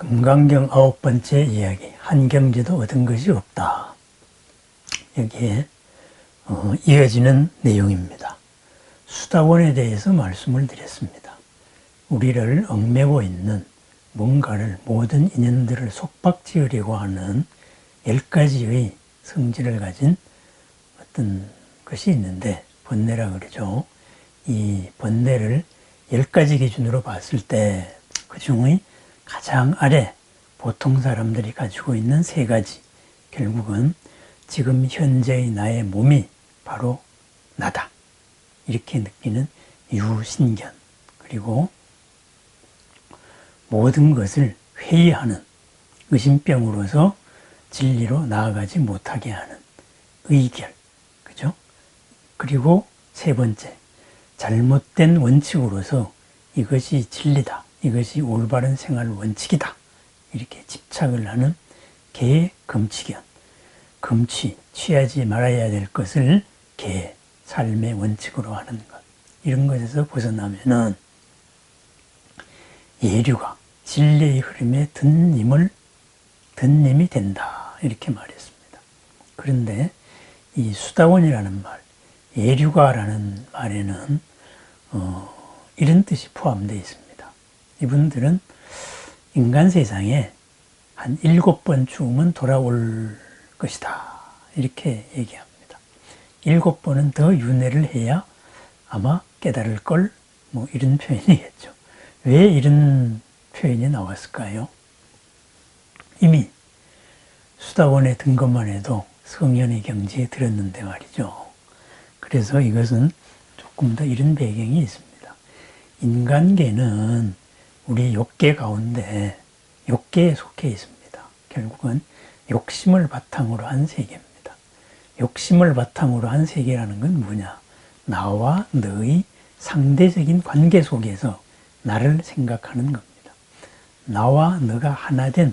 금강경 9번째 이야기, 한경지도 얻은 것이 없다. 여기에 이어지는 내용입니다. 수다원에 대해서 말씀을 드렸습니다. 우리를 얽매고 있는 뭔가를, 모든 인연들을 속박지으려고 하는 10가지의 성질을 가진 어떤 것이 있는데, 번뇌라 그러죠. 이 번뇌를 10가지 기준으로 봤을 때 그중의 가장 아래 보통 사람들이 가지고 있는 3가지, 결국은 지금 현재의 나의 몸이 바로 나다, 이렇게 느끼는 유신견, 그리고 모든 것을 회의하는 의심병으로서 진리로 나아가지 못하게 하는 의결, 그죠? 그리고 3번째, 잘못된 원칙으로서 이것이 진리다, 이것이 올바른 생활 원칙이다, 이렇게 집착을 하는 개, 금치견. 금치, 취하지 말아야 될 것을 개, 삶의 원칙으로 하는 것. 이런 것에서 벗어나면은 예류가 진리의 흐름에 든님이 된다, 이렇게 말했습니다. 그런데 이 수다원이라는 말, 예류가라는 말에는 이런 뜻이 포함되어 있습니다. 이분들은 인간 세상에 한 7번 죽으면 돌아올 것이다, 이렇게 얘기합니다. 7번은 더 윤회를 해야 아마 깨달을 걸, 이런 표현이겠죠. 왜 이런 표현이 나왔을까요? 이미 수다원에 든 것만 해도 성현의 경지에 들었는데 말이죠. 그래서 이것은 조금 더 이런 배경이 있습니다. 인간계는 우리 욕계 가운데 욕계에 속해 있습니다. 결국은 욕심을 바탕으로 한 세계입니다. 욕심을 바탕으로 한 세계라는 건 뭐냐? 나와 너의 상대적인 관계 속에서 나를 생각하는 겁니다. 나와 너가 하나 된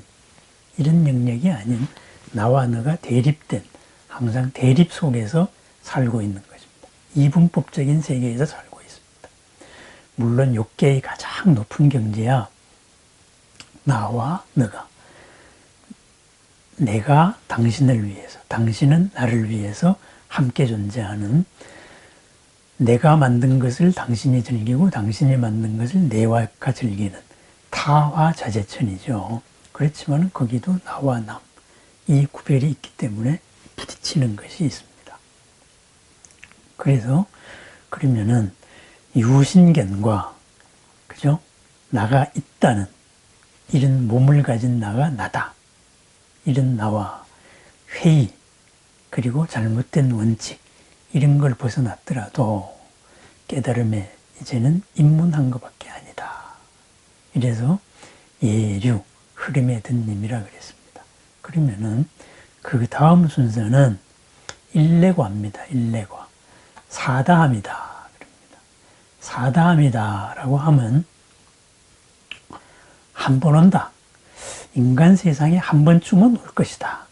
이런 영역이 아닌 나와 너가 대립된, 항상 대립 속에서 살고 있는 것입니다. 이분법적인 세계에서 살고 있습니다. 물론 욕계의 가장 높은 경지야 나와 너가, 내가 당신을 위해서, 당신은 나를 위해서 함께 존재하는, 내가 만든 것을 당신이 즐기고 당신이 만든 것을 내가 즐기는 타화자재천이죠. 그렇지만 거기도 나와 남, 이 구별이 있기 때문에 부딪히는 것이 있습니다. 그러면은 유신견과, 그죠? 나가 있다는 이런 몸을 가진 나가 나다, 이런 나와 회의, 그리고 잘못된 원칙, 이런 걸 벗어났더라도 깨달음에 이제는 입문한 것밖에 아니다. 이래서 예류, 흐름에 든 님이라 그랬습니다. 그러면은 그 다음 순서는 일례과입니다. 일례과. 사다함이다. 사다함이다라고 하면 한 번 온다. 인간 세상에 한 번쯤은 올 것이다.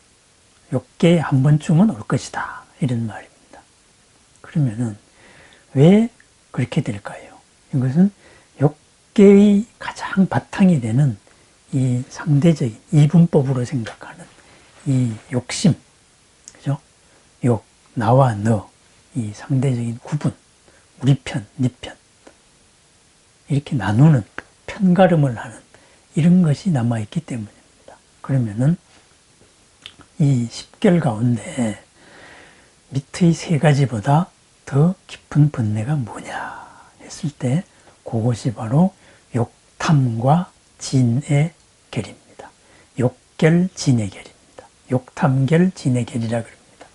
욕계에 한 번쯤은 올 것이다, 이런 말입니다. 그러면은 왜 그렇게 될까요? 이것은 욕계의 가장 바탕이 되는 이 상대적인 이분법으로 생각하는 이 욕심, 그죠? 욕, 나와 너, 이 상대적인 구분, 우리 편, 네 편, 이렇게 나누는, 편가름을 하는 이런 것이 남아있기 때문입니다. 그러면은 이 10결 가운데 밑의 3가지보다 더 깊은 번뇌가 뭐냐 했을 때 그것이 바로 욕탐과 진의 결입니다. 욕결, 진의 결입니다. 욕탐결, 진의 결이라 그럽니다.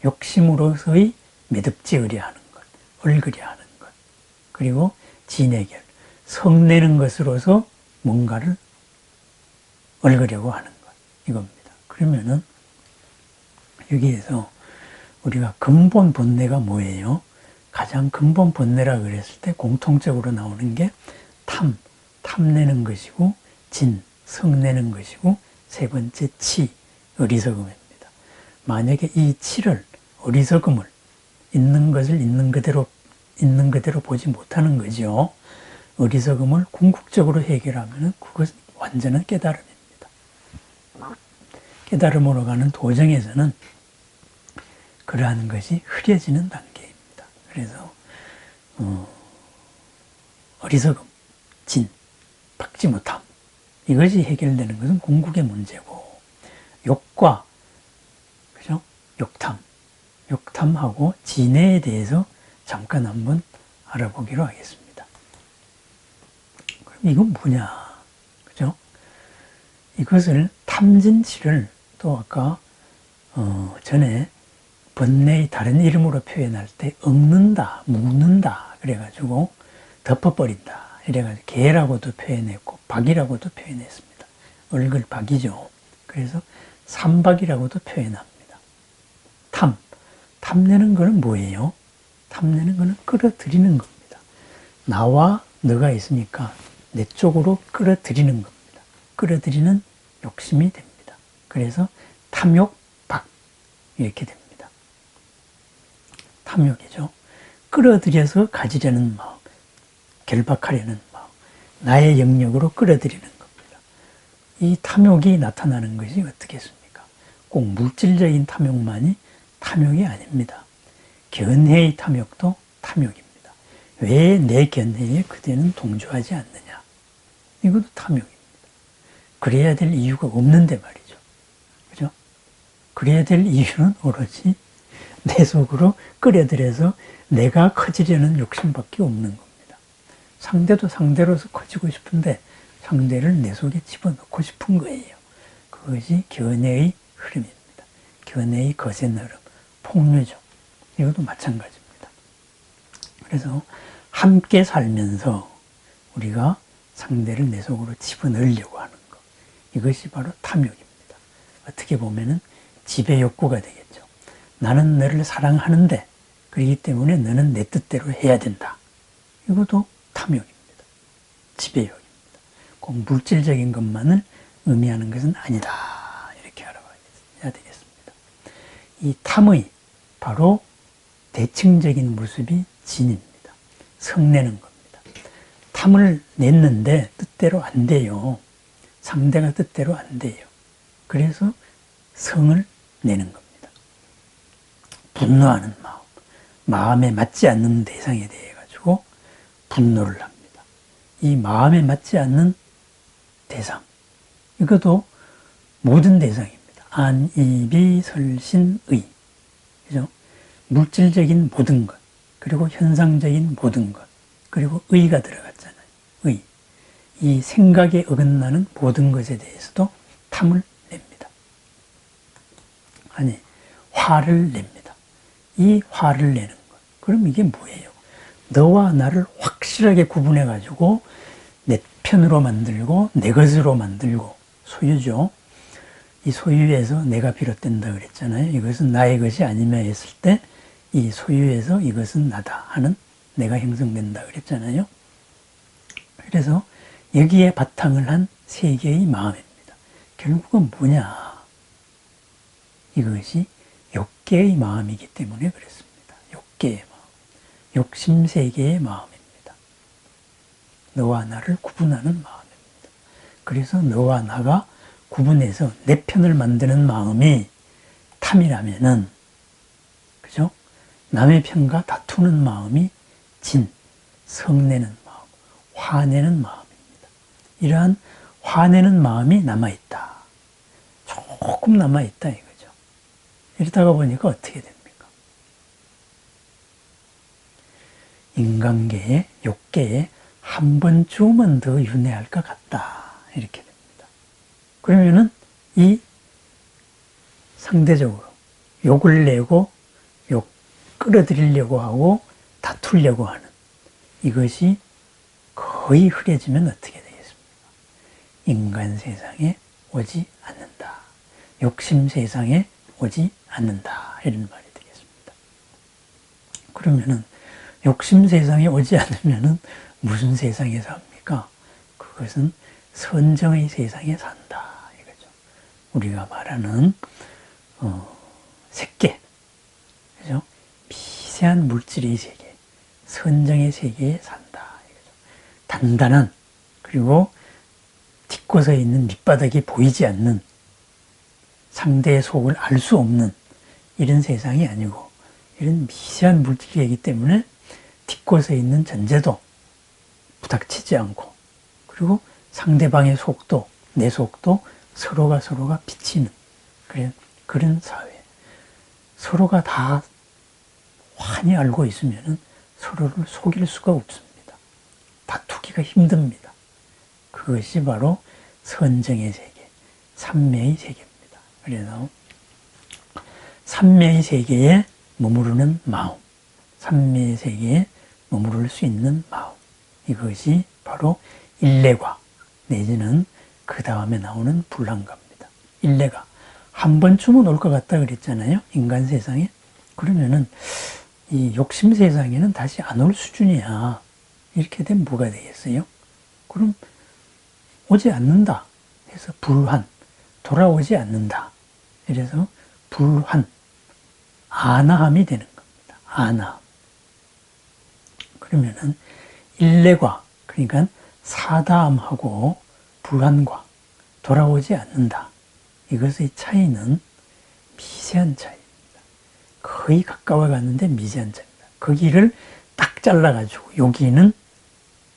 욕심으로서의 매듭지으려 하는 것, 얽으려 하는 것, 그리고 진의 결, 성내는 것으로서 뭔가를 얽으려고 하는 것, 이겁니다. 그러면은 여기에서 우리가 근본 번뇌가 뭐예요? 가장 근본 번뇌라 그랬을 때 공통적으로 나오는 게 탐내는 것이고, 진, 성내는 것이고, 3번째 치, 어리석음입니다. 만약에 이 치를, 어리석음을, 있는 것을 있는 그대로 보지 못하는 거죠. 어리석음을 궁극적으로 해결하면 그것은 완전한 깨달음입니다. 깨달음으로 가는 도정에서는 그러한 것이 흐려지는 단계입니다. 그래서 어리석음, 진, 박지 못함, 이것이 해결되는 것은 궁극의 문제고, 욕과, 그죠? 욕탐하고 진해에 대해서 잠깐 한번 알아보기로 하겠습니다. 그럼 이건 뭐냐? 그죠? 이것을 탐진치를 또 아까 전에 번뇌의 다른 이름으로 표현할 때 엉는다, 묶는다 그래가지고 덮어버린다 이래가지고 개라고도 표현했고 박이라고도 표현했습니다. 얼굴 박이죠. 그래서 삼박이라고도 표현합니다. 탐내는 거는 뭐예요? 탐내는 거는 끌어들이는 겁니다. 나와 너가 있으니까 내 쪽으로 끌어들이는 겁니다. 끌어들이는 욕심이 됩니다. 그래서 탐욕박 이렇게 됩니다. 탐욕이죠. 끌어들여서 가지려는 마음, 결박하려는 마음, 나의 영역으로 끌어들이는 겁니다. 이 탐욕이 나타나는 것이 어떻겠습니까? 꼭 물질적인 탐욕만이 탐욕이 아닙니다. 견해의 탐욕도 탐욕입니다. 왜 내 견해에 그대는 동조하지 않느냐? 이것도 탐욕입니다. 그래야 될 이유가 없는데 말이죠. 그죠? 그래야 될 이유는 오로지 내 속으로 끌어들여서 내가 커지려는 욕심밖에 없는 겁니다. 상대도 상대로서 커지고 싶은데 상대를 내 속에 집어넣고 싶은 거예요. 그것이 견해의 흐름입니다. 견해의 거센 흐름, 폭류죠. 이것도 마찬가지입니다. 그래서 함께 살면서 우리가 상대를 내 속으로 집어넣으려고 하는 것, 이것이 바로 탐욕입니다. 어떻게 보면은 지배 욕구가 되겠죠. 나는 너를 사랑하는데 그렇기 때문에 너는 내 뜻대로 해야 된다. 이것도 탐욕입니다. 지배욕입니다. 꼭 물질적인 것만을 의미하는 것은 아니다. 이렇게 알아봐야 되겠습니다. 이 탐의 바로 대칭적인 모습이 진입니다. 성내는 겁니다. 탐을 냈는데 뜻대로 안 돼요. 상대가 뜻대로 안 돼요. 그래서 성을 내는 겁니다. 분노하는 마음, 마음에 맞지 않는 대상에 대해 가지고 분노를 합니다. 이 마음에 맞지 않는 대상, 이것도 모든 대상입니다. 안이비 설신의, 그죠? 물질적인 모든 것, 그리고 현상적인 모든 것, 그리고 의가 들어갔잖아요. 의. 이 생각에 어긋나는 모든 것에 대해서도 탐을 냅니다. 아니, 화를 냅니다. 이 화를 내는 것. 그럼 이게 뭐예요? 너와 나를 확실하게 구분해가지고 내 편으로 만들고 내 것으로 만들고, 소유죠. 이 소유에서 내가 비롯된다 그랬잖아요. 이것은 나의 것이 아니며 했을 때 이 소유에서 이것은 나다 하는 내가 형성된다 그랬잖아요. 그래서 여기에 바탕을 한 세 개의 마음입니다. 결국은 뭐냐? 이것이 욕계의 마음이기 때문에 그랬습니다. 욕계의 마음. 욕심 세 개의 마음입니다. 너와 나를 구분하는 마음입니다. 그래서 너와 나가 구분해서 내 편을 만드는 마음이 탐이라면은, 그죠? 남의 편과 다투는 마음이 진, 성내는 마음, 화내는 마음입니다. 이러한 화내는 마음이 남아있다. 조금 남아있다 이거죠. 이러다가 보니까 어떻게 됩니까? 인간계에, 욕계에 한 번쯤은 더 윤회할 것 같다. 이렇게 됩니다. 그러면은 이 상대적으로 욕을 내고 끌어들이려고 하고 다투려고 하는 이것이 거의 흐려지면 어떻게 되겠습니까? 인간 세상에 오지 않는다. 욕심 세상에 오지 않는다. 이런 말이 되겠습니다. 그러면은 욕심 세상에 오지 않으면은 무슨 세상에 삽니까? 그것은 선정의 세상에 산다. 이거죠. 우리가 말하는 색계, 그죠? 미세한 물질의 세계, 선정의 세계에 산다. 이거죠. 단단한, 그리고 딛고서 있는 밑바닥이 보이지 않는, 상대의 속을 알 수 없는 이런 세상이 아니고, 이런 미세한 물질이기 때문에 딛고서 있는 전제도 부닥치지 않고, 그리고 상대방의 속도, 내 속도 서로가 비치는 그런 사회. 서로가 다 환히 알고 있으면 서로를 속일 수가 없습니다. 다투기가 힘듭니다. 그것이 바로 선정의 세계, 삼매의 세계입니다. 그래서 삼매의 세계에 머무르는 마음, 삼매의 세계에 머무를 수 있는 마음, 이것이 바로 일례과 내지는 그 다음에 나오는 불한가입니다. 일례가 한 번쯤은 올 것 같다 그랬잖아요. 인간 세상에. 그러면은 이 욕심 세상에는 다시 안 올 수준이야. 이렇게 되면 뭐가 되겠어요? 그럼 오지 않는다 해서 불환, 돌아오지 않는다. 이래서 불환, 아나함이 되는 겁니다. 아나함. 그러면은 일례과, 그러니까 사다함하고 불환과 돌아오지 않는다. 이것의 차이는 미세한 차이입니다. 거의 가까워 갔는데 미세한 차이입니다. 거기를 딱 잘라가지고 여기는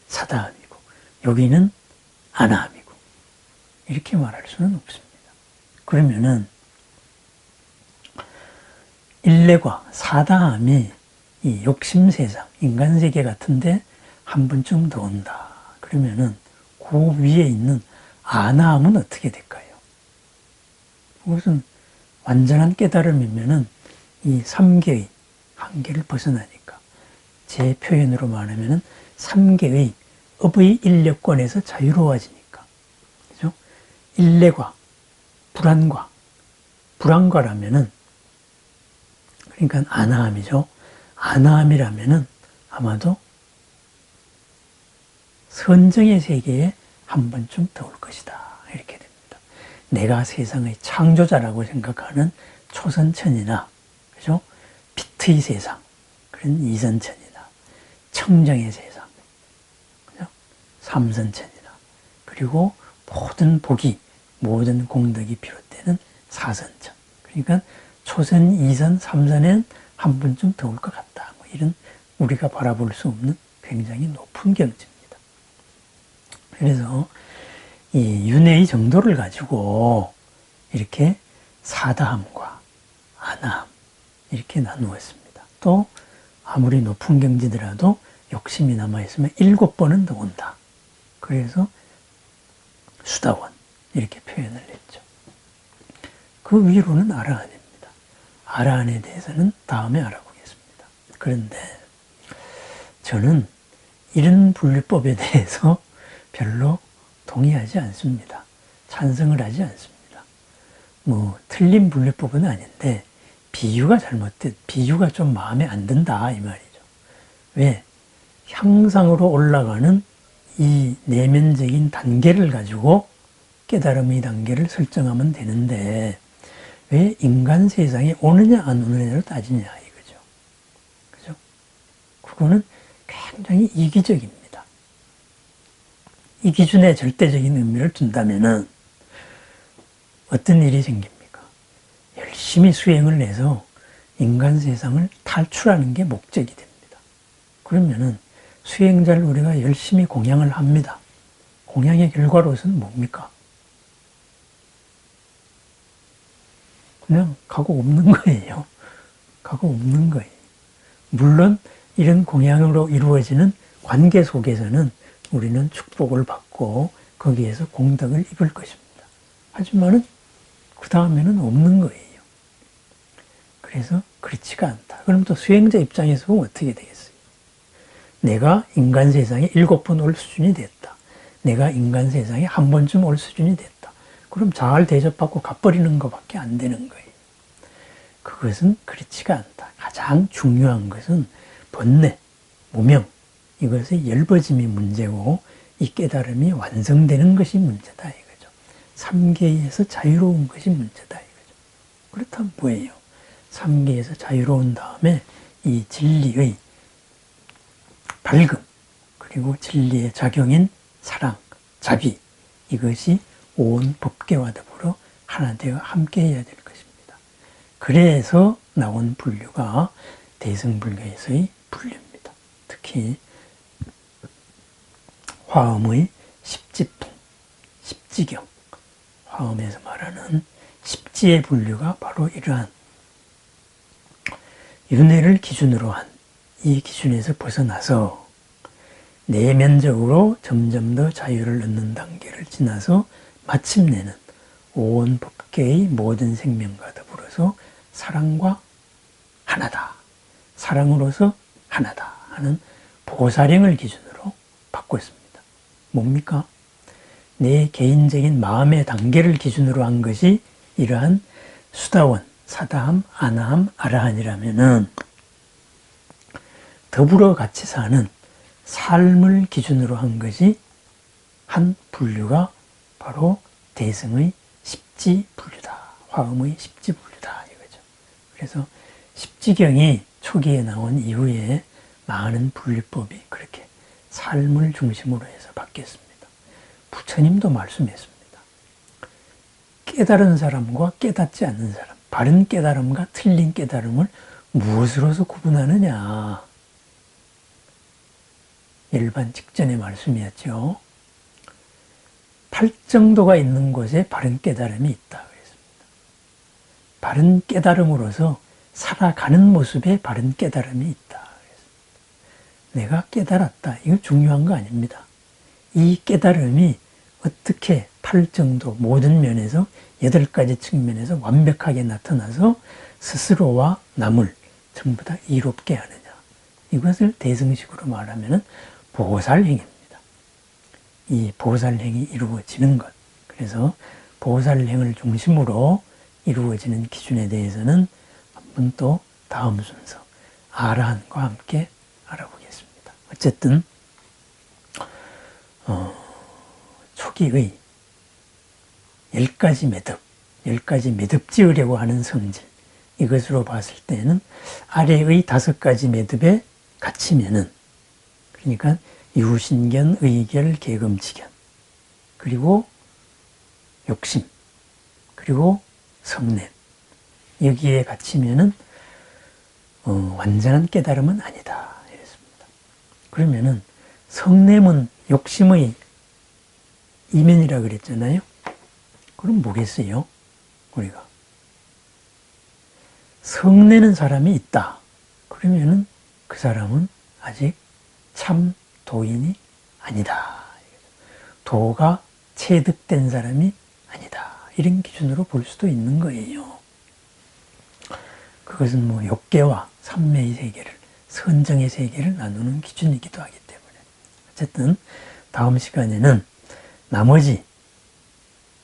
사다함이고 여기는 아나함이고 이렇게 말할 수는 없습니다. 그러면은 일례과 사다함이 이 욕심 세상, 인간 세계 같은데 한 번쯤 더 온다. 그러면은 그 위에 있는 아나함은 어떻게 될까요? 그것은 완전한 깨달음이면은 이 삼계의 한계를 벗어나니까, 제 표현으로 말하면은 삼계의 업의 인력권에서 자유로워지니까, 그죠? 일례과, 불안과, 불안과라면은, 그러니까 아나함이죠. 아나함이라면은 아마도 선정의 세계에 한 번쯤 더 올 것이다. 이렇게 됩니다. 내가 세상의 창조자라고 생각하는 초선천이나, 그죠? 빛의 세상, 그런 이선천이나, 청정의 세상, 그죠? 삼선천이나, 그리고 모든 복이, 모든 공덕이 비롯되는 사선천. 그러니까 초선, 이선, 삼선엔 한 번쯤 더 올 것 같다. 뭐 이런 우리가 바라볼 수 없는 굉장히 높은 경지입니다. 그래서 이 윤회의 정도를 가지고 이렇게 사다함과 아나함 이렇게 나누었습니다. 또 아무리 높은 경지더라도 욕심이 남아있으면 7번은 더 온다. 그래서 수다원 이렇게 표현을 했죠. 그 위로는 아라한입니다. 아라한에 대해서는 다음에 알아보겠습니다. 그런데 저는 이런 분류법에 대해서 별로 동의하지 않습니다. 찬성을 하지 않습니다. 뭐 틀린 분류법은 아닌데 비유가 비유가 좀 마음에 안 든다 이 말이죠. 왜? 향상으로 올라가는 이 내면적인 단계를 가지고 깨달음의 단계를 설정하면 되는데 왜 인간 세상에 오느냐 안 오느냐를 따지냐 이거죠. 그죠? 그거는 굉장히 이기적입니다. 이 기준에 절대적인 의미를 둔다면은 어떤 일이 생깁니까? 열심히 수행을 해서 인간 세상을 탈출하는 게 목적이 됩니다. 그러면은 수행자를 우리가 열심히 공양을 합니다. 공양의 결과로서는 뭡니까? 그냥 가고 없는 거예요. 가고 없는 거예요. 물론 이런 공양으로 이루어지는 관계 속에서는 우리는 축복을 받고 거기에서 공덕을 입을 것입니다. 하지만은 그 다음에는 없는 거예요. 그래서 그렇지가 않다. 그럼 또 수행자 입장에서 보면 어떻게 되겠어요? 내가 인간 세상에 7번 올 수준이 됐다. 내가 인간 세상에 한 번쯤 올 수준이 됐다. 그럼 잘 대접받고 가버리는 것밖에 안 되는 거예요. 그것은 그렇지가 않다. 가장 중요한 것은 번뇌, 무명, 이것의 열버짐이 문제고 이 깨달음이 완성되는 것이 문제다 이거죠. 삼계에서 자유로운 것이 문제다 이거죠. 그렇다면 뭐예요? 삼계에서 자유로운 다음에 이 진리의 밝음, 그리고 진리의 작용인 사랑, 자비, 이것이 온 법계와 더불어 하나 되어 함께해야 될 것입니다. 그래서 나온 분류가 대승불교에서의 분류입니다. 특히 화엄의 십지풍, 십지경, 화엄에서 말하는 십지의 분류가 바로 이러한 윤회를 기준으로 한 이 기준에서 벗어나서 내면적으로 점점 더 자유를 얻는 단계를 지나서 마침내는 온 법계의 모든 생명과 더불어서 사랑과 하나다. 사랑으로서 하나다 하는 보살행을 기준으로 바꿨습니다. 뭡니까? 내 개인적인 마음의 단계를 기준으로 한 것이 이러한 수다원, 사다함, 아나함, 아라한이라면은 더불어 같이 사는 삶을 기준으로 한 것이 한 분류가 바로 대승의 십지분류다. 화엄의 십지분류다. 이거죠. 그래서 십지경이 초기에 나온 이후에 많은 분류법이 그렇게 삶을 중심으로 해서 바뀌었습니다. 부처님도 말씀했습니다. 깨달은 사람과 깨닫지 않는 사람, 바른 깨달음과 틀린 깨달음을 무엇으로서 구분하느냐. 일반 직전의 말씀이었죠. 팔정도가 있는 곳에 바른 깨달음이 있다. 그랬습니다. 바른 깨달음으로서 살아가는 모습에 바른 깨달음이 있다. 그랬습니다. 내가 깨달았다. 이거 중요한 거 아닙니다. 이 깨달음이 어떻게 팔정도 모든 면에서 8가지 측면에서 완벽하게 나타나서 스스로와 남을 전부 다 이롭게 하느냐. 이것을 대승식으로 말하면 보살행입니다. 이 보살행이 이루어지는 것. 그래서 보살행을 중심으로 이루어지는 기준에 대해서는 한번 또 다음 순서 아라한과 함께 알아보겠습니다. 어쨌든 초기의 10가지 매듭, 10가지 매듭 지으려고 하는 성질, 이것으로 봤을 때는 아래의 5가지 매듭에 갇히면은, 그러니까 유신견, 의결, 계금치견, 그리고 욕심, 그리고 성냄, 여기에 갇히면은 완전한 깨달음은 아니다. 이랬습니다. 그러면은 성냄은 욕심의 이면이라 그랬잖아요. 그럼 뭐겠어요? 우리가 성내는 사람이 있다. 그러면은 그 사람은 아직 참 도인이 아니다. 도가 체득된 사람이 아니다. 이런 기준으로 볼 수도 있는 거예요. 그것은 뭐 욕계와 삼매의 세계를, 선정의 세계를 나누는 기준이기도 하기 때문에. 어쨌든 다음 시간에는 나머지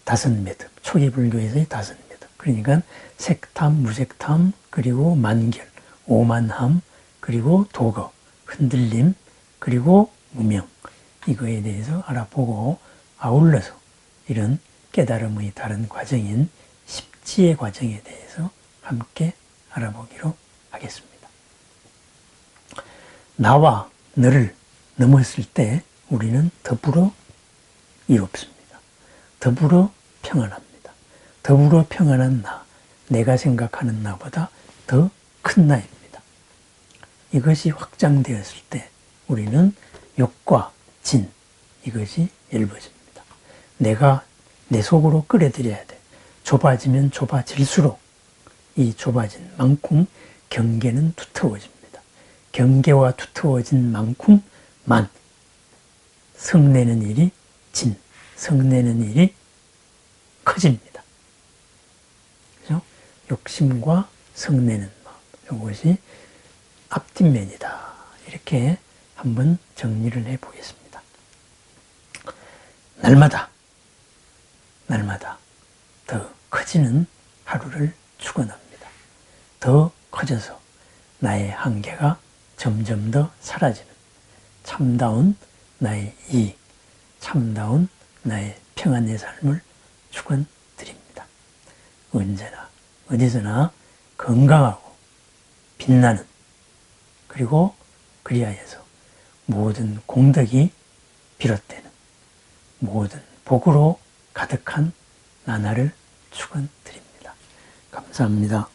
5매듭, 초기 불교에서의 5매듭, 그러니까 색탐, 무색탐, 그리고 만결, 오만함, 그리고 도거, 흔들림, 그리고 무명, 이거에 대해서 알아보고 아울러서 이런 깨달음의 다른 과정인 십지의 과정에 대해서 함께 알아보기로 하겠습니다. 나와 너를 넘었을 때 우리는 더불어 이롭습니다. 더불어 평안합니다. 더불어 평안한 나, 내가 생각하는 나보다 더 큰 나입니다. 이것이 확장되었을 때 우리는 욕과 진, 이것이 얇아집니다. 내가 내 속으로 끌어들여야 돼. 좁아지면 좁아질수록 이 좁아진 만큼 경계는 두터워집니다. 경계와 두터워진 만큼만 성내는 일이 진, 성내는 일이 커집니다. 그죠? 욕심과 성내는 마음, 이것이 앞뒷면이다. 이렇게 한번 정리를 해보겠습니다. 날마다 더 커지는 하루를 축원합니다. 더 커져서 나의 한계가 점점 더 사라지는 참다운 나의 이익, 참다운 나의 평안의 삶을 축원드립니다. 언제나 어디서나 건강하고 빛나는, 그리고 그리하여서 모든 공덕이 비롯되는 모든 복으로 가득한 나날을 축원드립니다. 감사합니다.